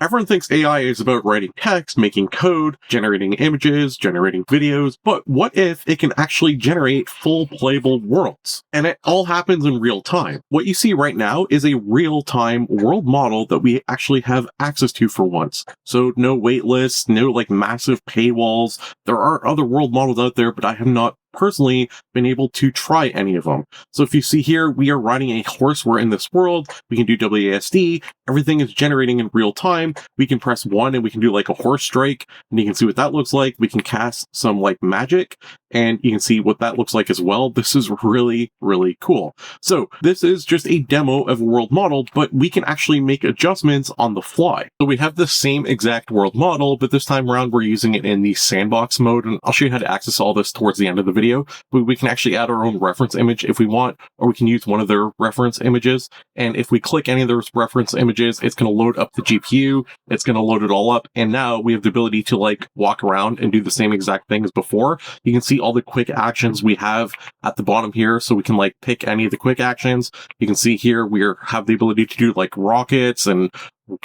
Everyone thinks AI is about writing text, making code, generating images, generating videos, but what if it can actually generate full playable worlds? And it all happens in real time. What you see right now is a real-time world model that we actually have access to for once. So no waitlists, no like massive paywalls. There are other world models out there, but I have not personally been able to try any of them. So if you see here, we are riding a horse. We're in this world. We can do WASD. Everything is generating in real time. We can press 1 and we can do like a horse strike, and you can see what that looks like. We can cast some like magic, and you can see what that looks like as well. This is really, really cool. So this is just a demo of a world model, but we can actually make adjustments on the fly. So we have the same exact world model, but this time around we're using it in the sandbox mode, and I'll show you how to access all this towards the end of the video. But we can actually add our own reference image if we want, or we can use one of their reference images. And if we click any of those reference images, it's going to load up the GPU. It's going to load it all up. And now we have the ability to like walk around and do the same exact thing as before. You can see all the quick actions we have at the bottom here. So we can like pick any of the quick actions. You can see here we have the ability to do like rockets and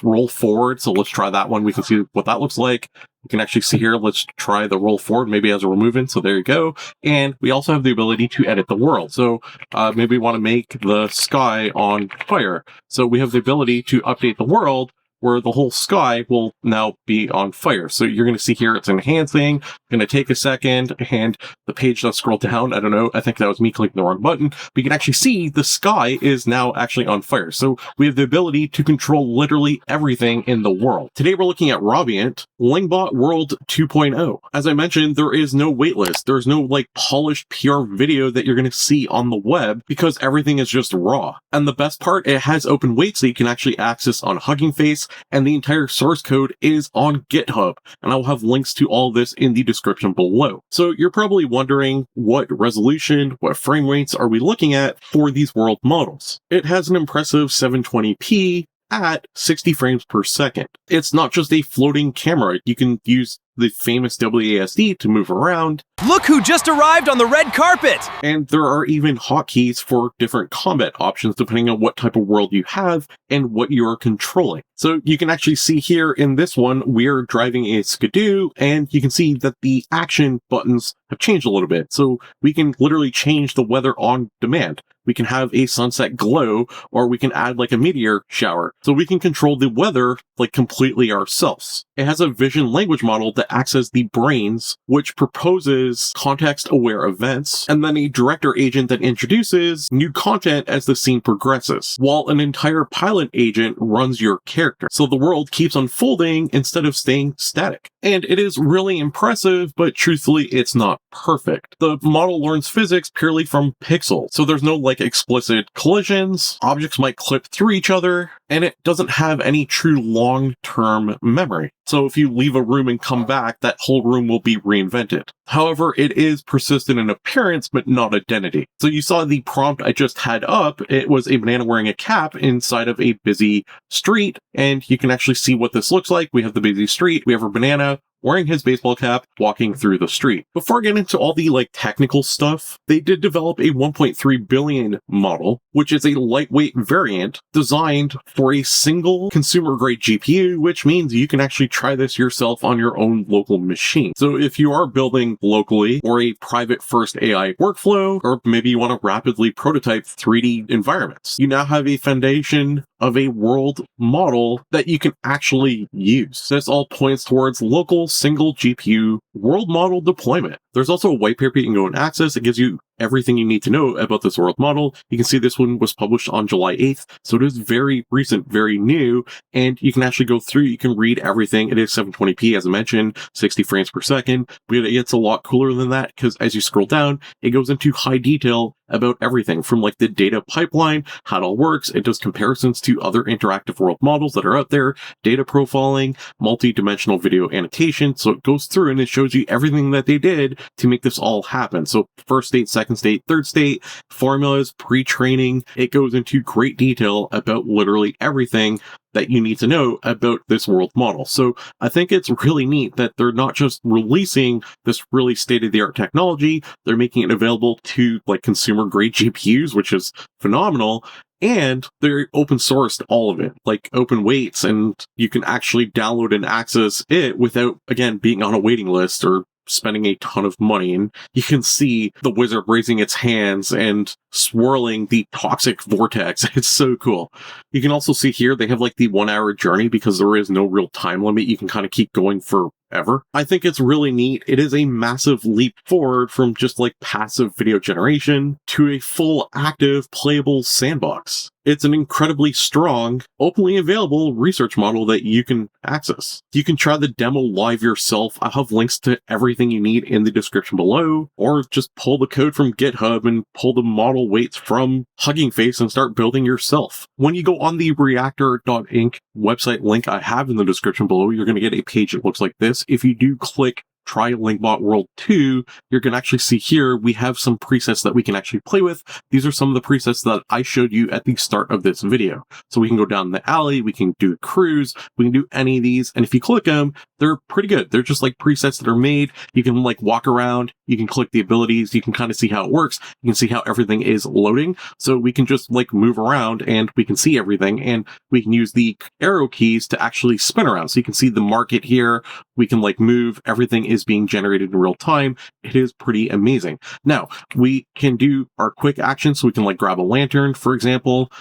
roll forward. So let's try that one. We can see what that looks like. You can actually see here, let's try the roll forward, maybe as we're moving. So there you go. And we also have the ability to edit the world. So maybe we want to make the sky on fire. So we have the ability to update the world where the whole sky will now be on fire. So you're going to see here it's enhancing. Going to take a second, and the page does scroll down. I don't know. I think that was me clicking the wrong button. But you can actually see the sky is now actually on fire. So we have the ability to control literally everything in the world. Today we're looking at Robiant, Lingbot World 2.0. As I mentioned, there is no waitlist. There's no like polished pure video that you're going to see on the web because everything is just raw. And the best part, it has open weight so you can actually access on Hugging Face, and the entire source code is on GitHub. And I'll have links to all this in the description below. So you're probably wondering what resolution, what frame rates are we looking at for these world models? It has an impressive 720p at 60 frames per second. It's not just a floating camera. You can use the famous WASD to move around. Look who just arrived on the red carpet! And there are even hotkeys for different combat options depending on what type of world you have and what you are controlling. So you can actually see here in this one, we're driving a skidoo, and you can see that the action buttons have changed a little bit. So we can literally change the weather on demand. We can have a sunset glow, or we can add like a meteor shower. So we can control the weather like completely ourselves. It has a vision language model that acts as the brains, which proposes context-aware events, and then a director agent that introduces new content as the scene progresses, while an entire pilot agent runs your character. So the world keeps unfolding instead of staying static. And it is really impressive, but truthfully, it's not perfect. The model learns physics purely from pixels, so there's no like explicit collisions, objects might clip through each other, and it doesn't have any true long-term memory. So if you leave a room and come back, that whole room will be reinvented. However, it is persistent in appearance, but not identity. So you saw the prompt I just had up. It was a banana wearing a cap inside of a busy street, and you can actually see what this looks like. We have the busy street, we have a banana wearing his baseball cap, walking through the street. Before I get into all the like technical stuff, they did develop a 1.3 billion model, which is a lightweight variant designed for a single consumer grade GPU, which means you can actually try this yourself on your own local machine. So if you are building locally or a private first AI workflow, or maybe you want to rapidly prototype 3D environments, you now have a foundation of a world model that you can actually use. This all points towards local single GPU world model deployment. There's also a white paper you can go and access. It gives you everything you need to know about this world model. You can see this one was published on July 8th, so it is very recent, very new, and you can actually go through, you can read everything. It is 720p, as I mentioned, 60 frames per second, but it gets a lot cooler than that, because as you scroll down, it goes into high detail about everything from like the data pipeline, how it all works. It does comparisons to other interactive world models that are out there, data profiling, multi-dimensional video annotation. So it goes through and it shows you everything that they did to make this all happen. So first state, second state, third state, formulas, pre-training. It goes into great detail about literally everything that you need to know about this world model. So I think it's really neat that they're not just releasing this really state-of-the-art technology, they're making it available to like consumer grade GPUs, which is phenomenal. and they're open sourced, all of it, like open waits, and you can actually download and access it without, again, being on a waiting list or spending a ton of money. And you can see the wizard raising its hands and swirling the toxic vortex. It's so cool. You can also see here they have like the 1 hour journey because there is no real time limit. You can kind of keep going forever. I think it's really neat. It is a massive leap forward from just like passive video generation to a full active playable sandbox. It's an incredibly strong, openly available research model that you can access. You can try the demo live yourself. I'll have links to everything you need in the description below, or just pull the code from GitHub and pull the model weights from Hugging Face and start building yourself. When you go on the reactor.inc website link I have in the description below, you're going to get a page that looks like this. If you do click try Lingbot World 2, you're going to actually see here we have some presets that we can actually play with. These are some of the presets that I showed you at the start of this video. So we can go down the alley, we can do a cruise, we can do any of these, and if you click them, they're pretty good. They're just like presets that are made. You can like walk around, you can click the abilities, you can kind of see how it works, you can see how everything is loading. So we can just like move around and we can see everything, and we can use the arrow keys to actually spin around. So you can see the market here, we can like move, everything is being generated in real time. It is pretty amazing. Now, we can do our quick actions. So we can like grab a lantern, for example.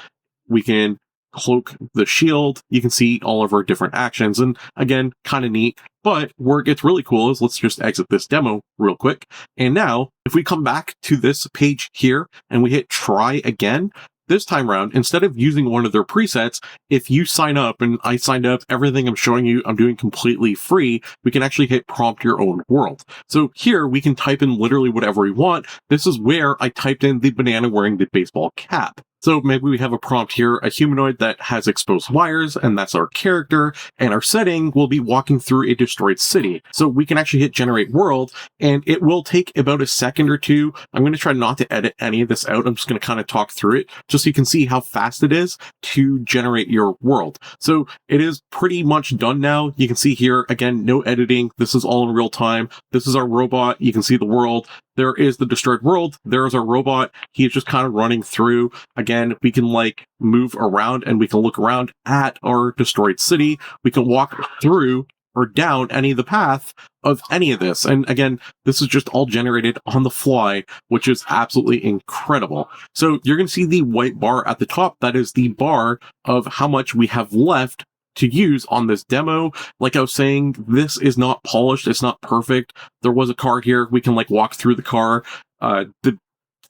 We can cloak the shield. You can see all of our different actions. And again, kind of neat. But where it gets really cool is, let's just exit this demo real quick. And now, if we come back to this page here and we hit try again, this time around, instead of using one of their presets, if you sign up, and I signed up, everything I'm showing you, I'm doing completely free, we can actually hit prompt your own world. So here we can type in literally whatever we want. This is where I typed in the banana wearing the baseball cap. So maybe we have a prompt here, a humanoid that has exposed wires, and that's our character, and our setting will be walking through a destroyed city. So we can actually hit generate world, and it will take about a second or two. I'm going to try not to edit any of this out. I'm just going to kind of talk through it, just so you can see how fast it is to generate your world. So it is pretty much done now. You can see here, again, no editing. This is all in real time. This is our robot. You can see the world. There is the destroyed world. There is our robot. He is just kind of running through. Again, we can like move around and we can look around at our destroyed city. We can walk through or down any of the path of any of this. And again, this is just all generated on the fly, which is absolutely incredible. So you're going to see the white bar at the top. That is the bar of how much we have left to use on this demo. Like I was saying, this is not polished. It's not perfect. There was a car here. We can like walk through the car. The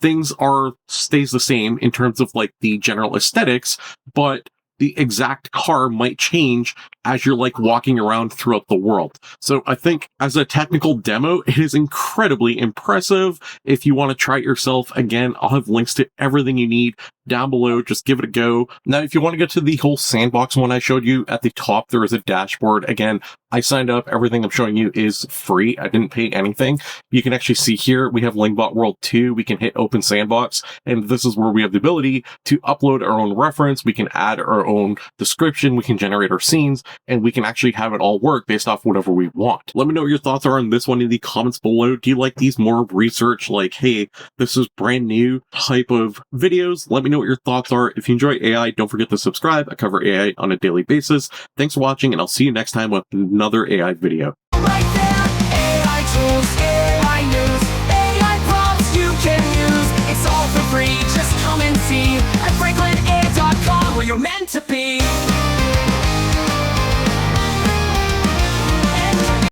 things stays the same in terms of like the general aesthetics, but the exact car might change as you're like walking around throughout the world. So I think as a technical demo, it is incredibly impressive. If you want to try it yourself, again, I'll have links to everything you need down below. Just give it a go. Now, if you want to get to the whole sandbox one I showed you at the top, there is a dashboard. Again, I signed up. Everything I'm showing you is free. I didn't pay anything. You can actually see here, we have Lingbot World 2. We can hit Open Sandbox, and this is where we have the ability to upload our own reference. We can add our own description. We can generate our scenes, and we can actually have it all work based off whatever we want. Let me know what your thoughts are on this one in the comments below. Do you like these more research, like, hey, this is brand new type of videos? Let me know what your thoughts are. If you enjoy AI, don't forget to subscribe. I cover AI on a daily basis. Thanks for watching, and I'll see you next time with another AI video. Right there, AI tools, AI news, AI prompts you can use. It's all for free, just come and see at franklinai.com, where you're meant to be.